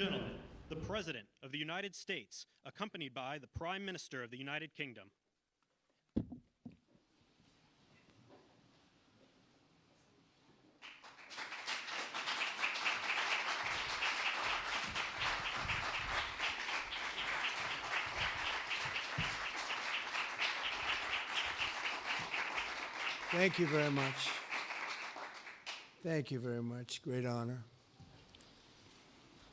gentlemen, the President of the United States, accompanied by the Prime Minister of the United Kingdom. Thank you very much. Thank you very much. Great honor.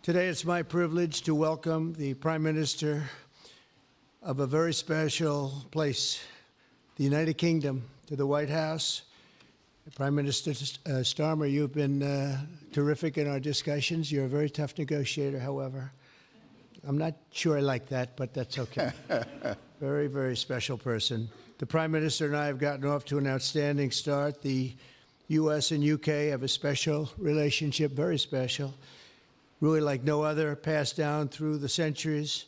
Today it's my privilege to welcome the Prime Minister of a very special place, the United Kingdom, to the White House. Prime Minister Starmer, you've been terrific in our discussions. You're a very tough negotiator, however. I'm not sure I like that, but that's okay. Very, very special person. The Prime Minister and I have gotten off to an outstanding start. The U.S. and U.K. have a special relationship, very special, really like no other, passed down through the centuries.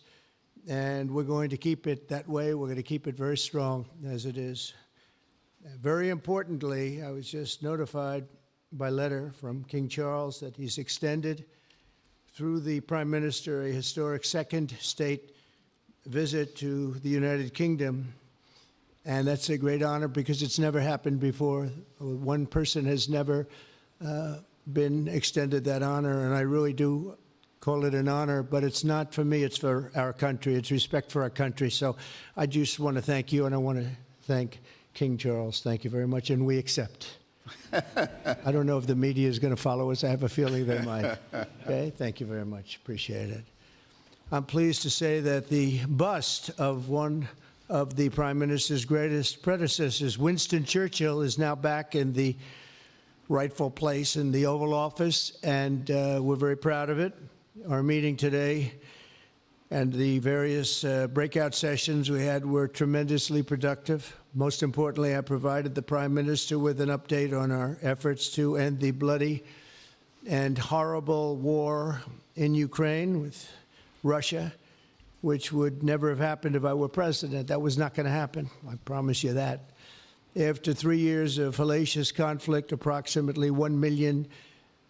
And we're going to keep it that way. We're going to keep it very strong as it is. Very importantly, I was just notified by letter from King Charles that he's extended through the Prime Minister a historic second state visit to the United Kingdom. And that's a great honor because it's never happened before. One person has never been extended that honor, and I really do call it an honor, but it's not for me, it's for our country. It's respect for our country. So I just want to thank you, and I want to thank King Charles. Thank you very much, and we accept. I don't know if the media is going to follow us. I have a feeling they might. Okay, thank you very much. Appreciate it. I'm pleased to say that the bust of one of the Prime Minister's greatest predecessors, Winston Churchill, is now back in the rightful place in the Oval Office, and we're very proud of it. Our meeting today and the various breakout sessions we had were tremendously productive. Most importantly, I provided the Prime Minister with an update on our efforts to end the bloody and horrible war in Ukraine with Russia, which would never have happened if I were president. That was not going to happen. I promise you that. After 3 years of hellacious conflict, approximately 1 million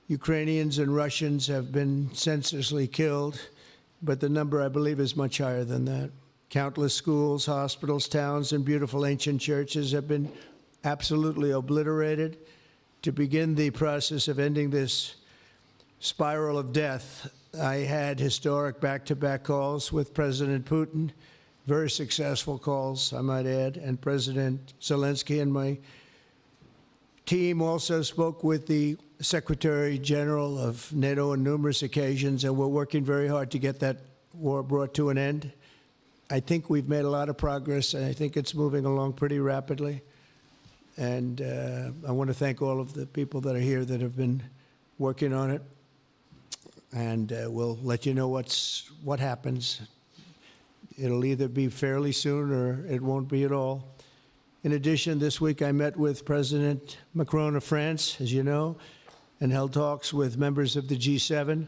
Ukrainians and Russians have been senselessly killed, but the number, I believe, is much higher than that. Countless schools, hospitals, towns, and beautiful ancient churches have been absolutely obliterated. To begin the process of ending this spiral of death, I had historic back-to-back calls with President Putin, very successful calls, I might add, and President Zelensky, and my team also spoke with the Secretary General of NATO on numerous occasions, and we're working very hard to get that war brought to an end. I think we've made a lot of progress, and I think it's moving along pretty rapidly. And I want to thank all of the people that are here that have been working on it. And we'll let you know what happens. It'll either be fairly soon or it won't be at all. In addition, this week I met with President Macron of France, as you know, and held talks with members of the G7.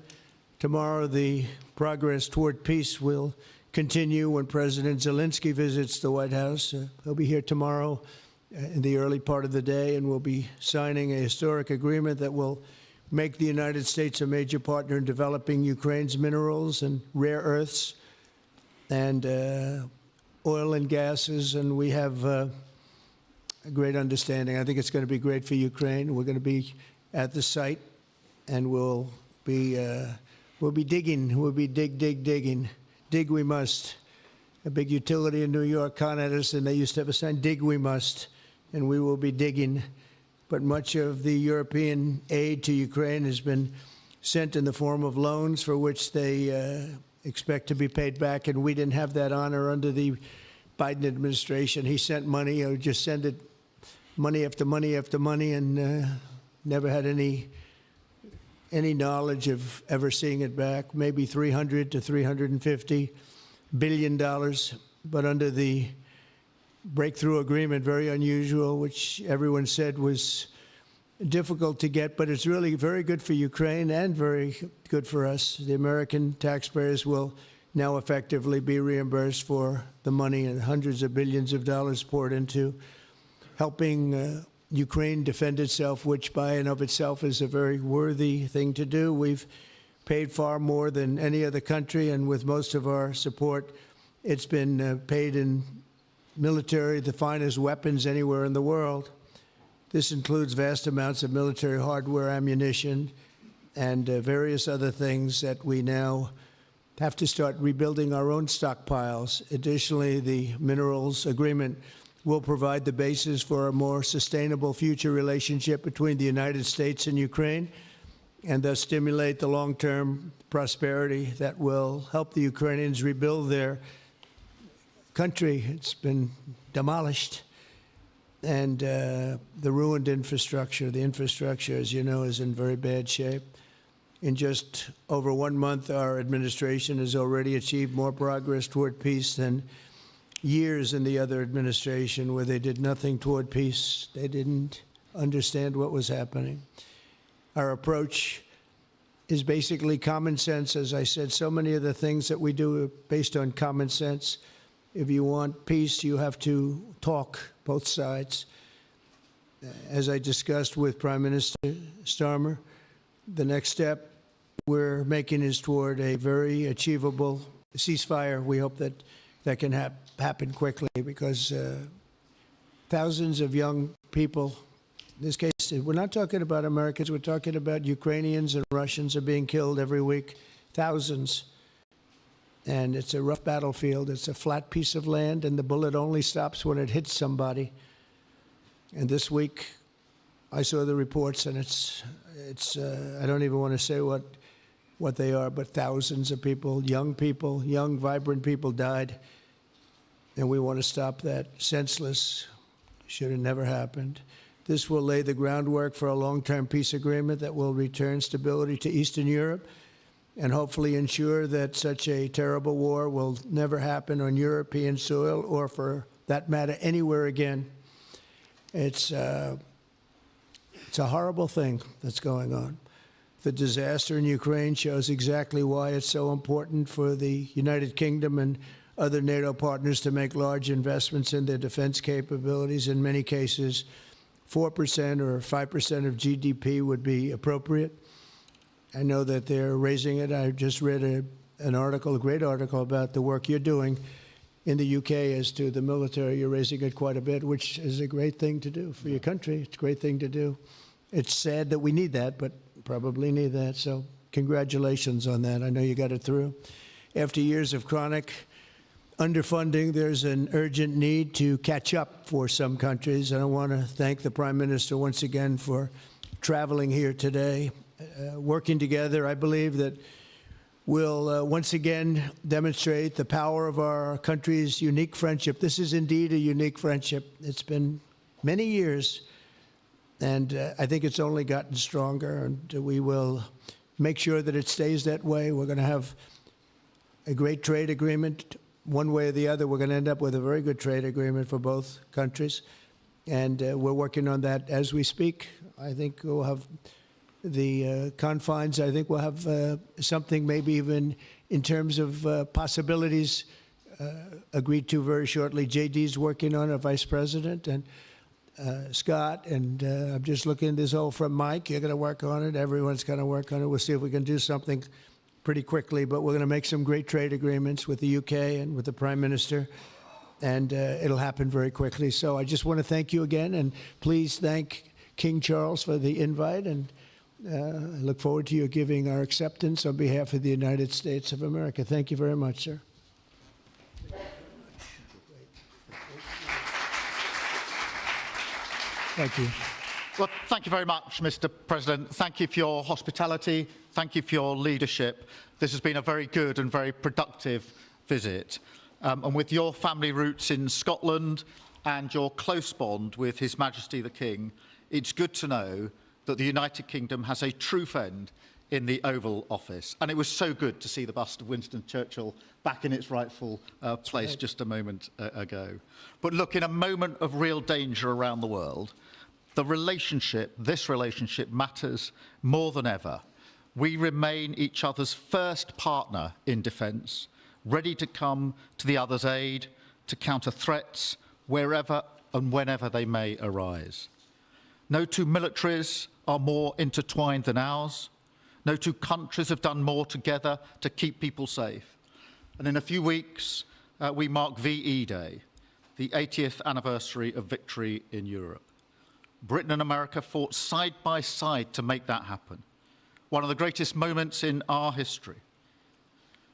Tomorrow, the progress toward peace will continue when President Zelensky visits the White House. He'll be here tomorrow in the early part of the day, and we'll be signing a historic agreement that will make the United States a major partner in developing Ukraine's minerals and rare earths and oil and gases, and we have a great understanding. I think it's going to be great for Ukraine. We're going to be at the site, and we'll be digging. We'll be digging. Dig we must. A big utility in New York contacted us, and they used to have a sign, dig we must, and we will be digging. But much of the European aid to Ukraine has been sent in the form of loans for which they expect to be paid back, and we didn't have that honor under the Biden administration. He sent money, or just sent it, money after money after money, and never had any knowledge of ever seeing it back. Maybe $300 to $350 billion, but under the breakthrough agreement, very unusual, which everyone said was difficult to get, but it's really very good for Ukraine and very good for us. The American taxpayers will now effectively be reimbursed for the money and hundreds of billions of dollars poured into helping Ukraine defend itself, which by and of itself is a very worthy thing to do. We've paid far more than any other country, and with most of our support, it's been paid in military, the finest weapons anywhere in the world. This includes vast amounts of military hardware, ammunition, and various other things that we now have to start rebuilding our own stockpiles. Additionally, the minerals agreement will provide the basis for a more sustainable future relationship between the United States and Ukraine, and thus stimulate the long-term prosperity that will help the Ukrainians rebuild their country. It's been demolished. And the ruined infrastructure, the infrastructure, as you know, is in very bad shape. In just over 1 month, our administration has already achieved more progress toward peace than years in the other administration where they did nothing toward peace. They didn't understand what was happening. Our approach is basically common sense. As I said, so many of the things that we do are based on common sense. If you want peace, you have to talk, both sides. As I discussed with Prime Minister Starmer, the next step we're making is toward a very achievable ceasefire. We hope that that can happen quickly, because thousands of young people, in this case, we're not talking about Americans, we're talking about Ukrainians and Russians are being killed every week, thousands. And it's a rough battlefield. It's a flat piece of land, and the bullet only stops when it hits somebody. And this week, I saw the reports, and it's I don't even want to say what they are, but thousands of people, young, vibrant people died. And we want to stop that. Senseless. Should have never happened. This will lay the groundwork for a long-term peace agreement that will return stability to Eastern Europe and hopefully ensure that such a terrible war will never happen on European soil, or for that matter, anywhere again. It's a horrible thing that's going on. The disaster in Ukraine shows exactly why it's so important for the United Kingdom and other NATO partners to make large investments in their defense capabilities. In many cases, 4% or 5% of GDP would be appropriate. I know that they're raising it. I just read an article, a great article, about the work you're doing in the UK as to the military. You're raising it quite a bit, which is a great thing to do for your country. It's a great thing to do. It's sad that we need that, but probably need that. So congratulations on that. I know you got it through. After years of chronic underfunding, there's an urgent need to catch up for some countries. And I want to thank the Prime Minister once again for traveling here today. Working together, I believe that we'll once again demonstrate the power of our country's unique friendship. This is indeed a unique friendship. It's been many years, and I think it's only gotten stronger, and we will make sure that it stays that way. We're going to have a great trade agreement. One way or the other, we're going to end up with a very good trade agreement for both countries, and we're working on that as we speak. I think we'll have the confines. I think we'll have something maybe even in terms of possibilities agreed to very shortly. JD's working on it, Vice President, and Scott, and I'm just looking at this whole from Mike. You're going to work on it. Everyone's going to work on it. We'll see if we can do something pretty quickly, but we're going to make some great trade agreements with the UK and with the Prime Minister, and it'll happen very quickly. So I just want to thank you again, and please thank King Charles for the invite, and I look forward to you giving our acceptance on behalf of the United States of America. Thank you very much, sir. Thank you. Well, thank you very much, Mr. President. Thank you for your hospitality. Thank you for your leadership. This has been a very good and very productive visit. And with your family roots in Scotland and your close bond with His Majesty the King, it's good to know that the United Kingdom has a true friend in the Oval Office. And it was so good to see the bust of Winston Churchill back in its rightful place just a moment ago. But look, in a moment of real danger around the world, this relationship matters more than ever. We remain each other's first partner in defence, ready to come to the other's aid, to counter threats wherever and whenever they may arise. No two militaries are more intertwined than ours. No two countries have done more together to keep people safe. And in a few weeks, we mark VE Day, the 80th anniversary of victory in Europe. Britain and America fought side by side to make that happen. One of the greatest moments in our history.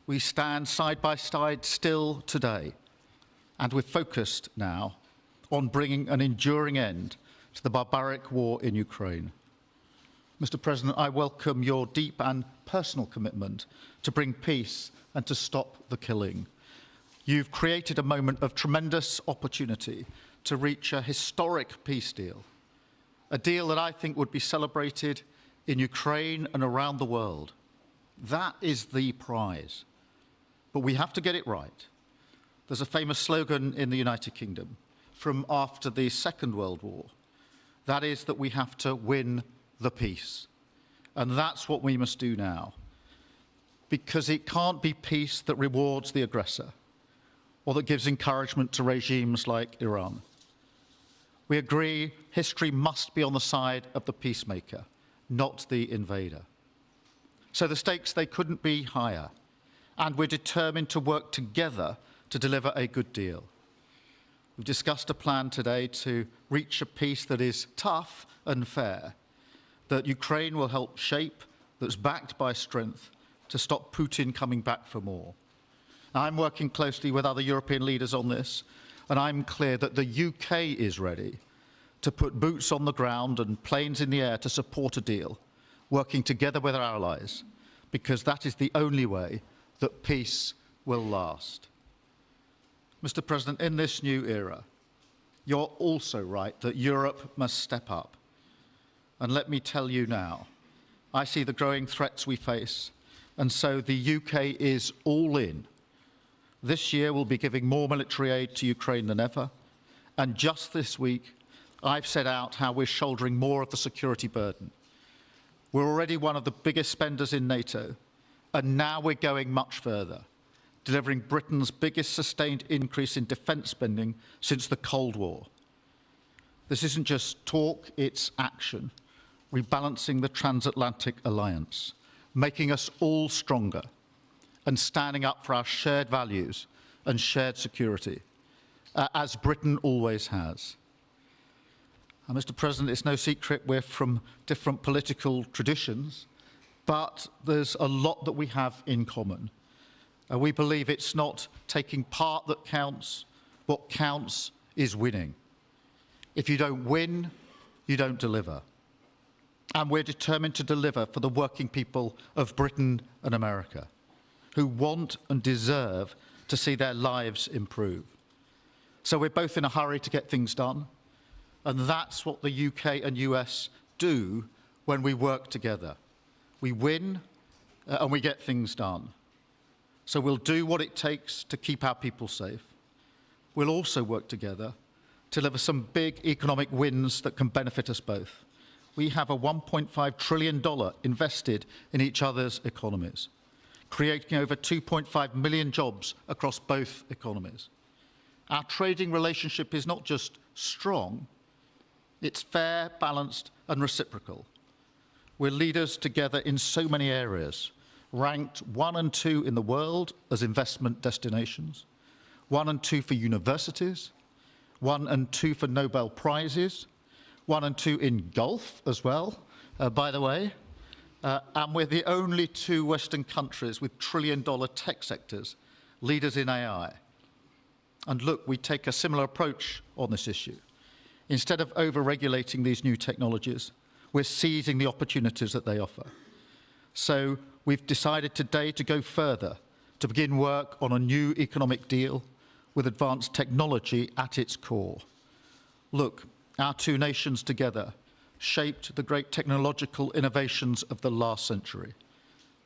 We stand side by side still today, and we're focused now on bringing an enduring end to the barbaric war in Ukraine. Mr. President, I welcome your deep and personal commitment to bring peace and to stop the killing. You've created a moment of tremendous opportunity to reach a historic peace deal, a deal that I think would be celebrated in Ukraine and around the world. That is the prize. But we have to get it right. There's a famous slogan in the United Kingdom from after the Second World War. That is that we have to win the peace. And that's what we must do now. Because it can't be peace that rewards the aggressor or that gives encouragement to regimes like Iran. We agree history must be on the side of the peacemaker, not the invader. So the stakes, they couldn't be higher. And we're determined to work together to deliver a good deal. We've discussed a plan today to reach a peace that is tough and fair, that Ukraine will help shape, that's backed by strength, to stop Putin coming back for more. Now, I'm working closely with other European leaders on this, and I'm clear that the UK is ready to put boots on the ground and planes in the air to support a deal, working together with our allies, because that is the only way that peace will last. Mr. President, in this new era, you're also right that Europe must step up. And let me tell you now, I see the growing threats we face, and so the UK is all in. This year we'll be giving more military aid to Ukraine than ever, and just this week I've set out how we're shouldering more of the security burden. We're already one of the biggest spenders in NATO, and now we're going much further, delivering Britain's biggest sustained increase in defence spending since the Cold War. This isn't just talk, it's action, rebalancing the transatlantic alliance, making us all stronger, and standing up for our shared values and shared security, as Britain always has. And Mr. President, it's no secret we're from different political traditions, but there's a lot that we have in common. We believe it's not taking part that counts. What counts is winning. If you don't win, you don't deliver. And we're determined to deliver for the working people of Britain and America, who want and deserve to see their lives improve. So we're both in a hurry to get things done, and that's what the UK and US do when we work together. We win and we get things done. So we'll do what it takes to keep our people safe. We'll also work together to deliver some big economic wins that can benefit us both. We have a $1.5 trillion invested in each other's economies, creating over 2.5 million jobs across both economies. Our trading relationship is not just strong, it's fair, balanced, and reciprocal. We're leaders together in so many areas, ranked 1 and 2 in the world as investment destinations, 1 and 2 for universities, 1 and 2 for Nobel Prizes, 1 and 2 in golf as well, by the way, and we're the only 2 Western countries with trillion-dollar tech sectors, leaders in AI. And look, we take a similar approach on this issue. Instead of over-regulating these new technologies, we're seizing the opportunities that they offer. So we've decided today to go further, to begin work on a new economic deal with advanced technology at its core. Look, our 2 nations together shaped the great technological innovations of the last century.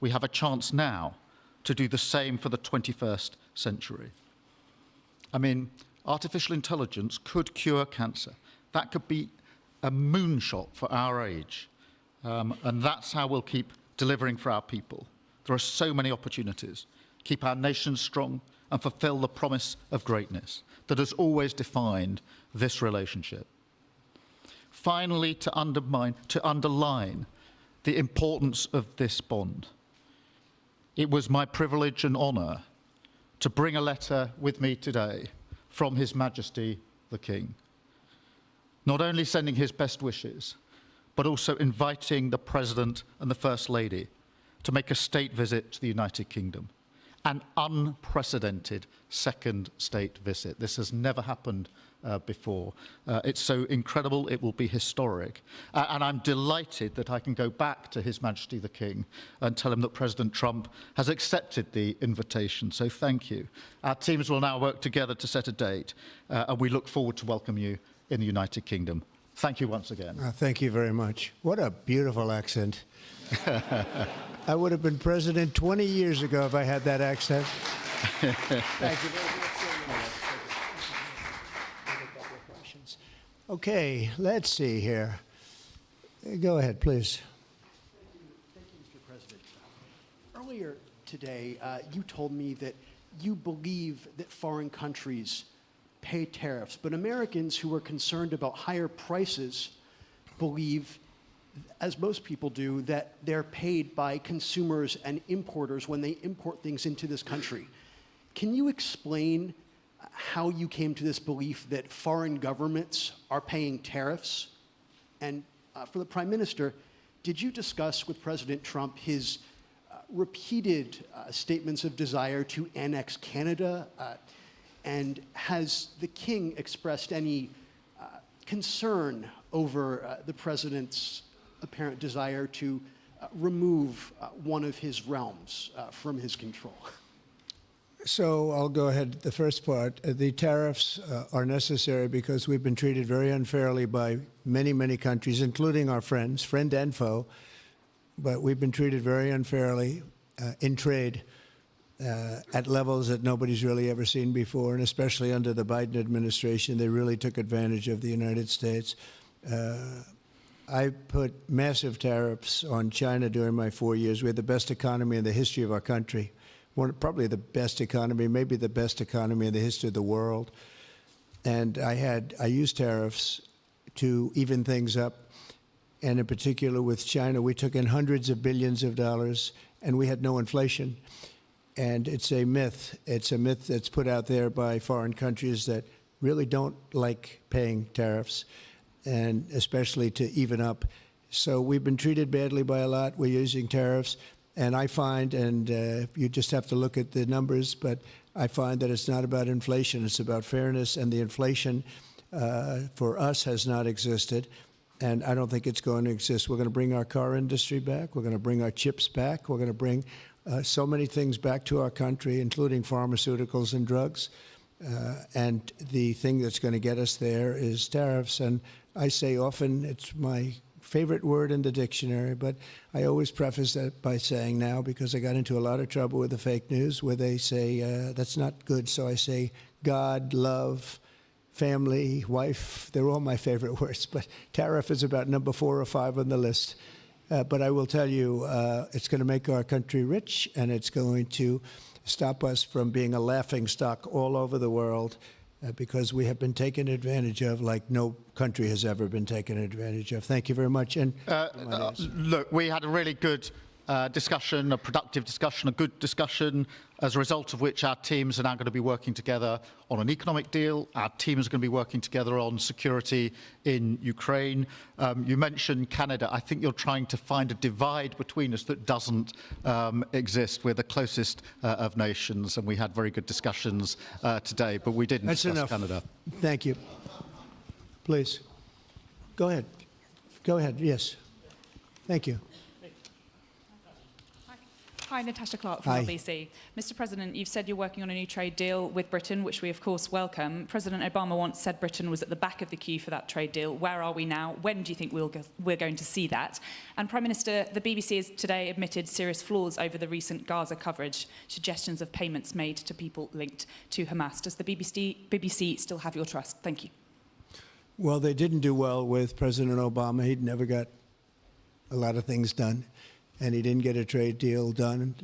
We have a chance now to do the same for the 21st century. I mean, artificial intelligence could cure cancer. That could be a moonshot for our age. And that's how we'll keep delivering for our people. There are so many opportunities. Keep our nation strong and fulfill the promise of greatness that has always defined this relationship. Finally, to underline the importance of this bond. It was my privilege and honour to bring a letter with me today from His Majesty the King, not only sending his best wishes, but also inviting the President and the First Lady to make a state visit to the United Kingdom, an unprecedented second state visit. This has never happened before. It's so incredible, it will be historic. And I'm delighted that I can go back to His Majesty the King and tell him that President Trump has accepted the invitation. So thank you. Our teams will now work together to set a date, and we look forward to welcome you in the United Kingdom. Thank you once again. Thank you very much. What a beautiful accent. I would have been president 20 years ago if I had that accent. Thank you very much. Okay, let's see here. Go ahead, please. Thank you, Mr. President. Earlier today, you told me that you believe that foreign countries pay tariffs, but Americans who are concerned about higher prices believe, as most people do, that they're paid by consumers and importers when they import things into this country. Can you explain how you came to this belief that foreign governments are paying tariffs? And for the Prime Minister, did you discuss with President Trump his repeated statements of desire to annex Canada? And has the King expressed any concern over the President's apparent desire to remove one of his realms from his control? So I'll go ahead. The first part, the tariffs are necessary because we've been treated very unfairly by many, many countries, including our friends, friend and foe. But we've been treated very unfairly in trade at levels that nobody's really ever seen before, and especially under the Biden administration, they really took advantage of the United States. I put massive tariffs on China during my 4 years. We had the best economy in the history of our country. Probably the best economy, maybe the best economy in the history of the world. And I used tariffs to even things up. And in particular with China, we took in hundreds of billions of dollars and we had no inflation. And it's a myth. It's a myth that's put out there by foreign countries that really don't like paying tariffs, and especially to even up. So we've been treated badly by a lot. We're using tariffs. And I find, and you just have to look at the numbers, but I find that it's not about inflation, it's about fairness, and the inflation for us has not existed, and I don't think it's going to exist. We're going to bring our car industry back, we're going to bring our chips back, we're going to bring so many things back to our country, including pharmaceuticals and drugs, and the thing that's going to get us there is tariffs. And I say often, it's my favorite word in the dictionary, but I always preface that by saying now, because I got into a lot of trouble with the fake news where they say that's not good, so I say God, love, family, wife, they're all my favorite words, but tariff is about number 4 or 5 on the list. But I will tell you, it's going to make our country rich, and it's going to stop us from being a laughingstock all over the world, because we have been taken advantage of like no country has ever been taken advantage of. Thank you very much. And look, we had a really good discussion, a productive discussion, a good discussion, as a result of which our teams are now going to be working together on an economic deal. Our teams are going to be working together on security in Ukraine. You mentioned Canada. I think you're trying to find a divide between us that doesn't exist. We're the closest of nations, and we had very good discussions today, but we didn't discuss Canada. Thank you. Please. Go ahead. Go ahead. Yes. Thank you. Hi, Natasha Clark from LBC. Mr. President, you've said you're working on a new trade deal with Britain, which we of course welcome. President Obama once said Britain was at the back of the queue for that trade deal. Where are we now? When do you think we're going to see that? And Prime Minister, the BBC has today admitted serious flaws over the recent Gaza coverage, suggestions of payments made to people linked to Hamas. Does the BBC still have your trust? Thank you. Well, they didn't do well with President Obama. He'd never got a lot of things done, and he didn't get a trade deal done.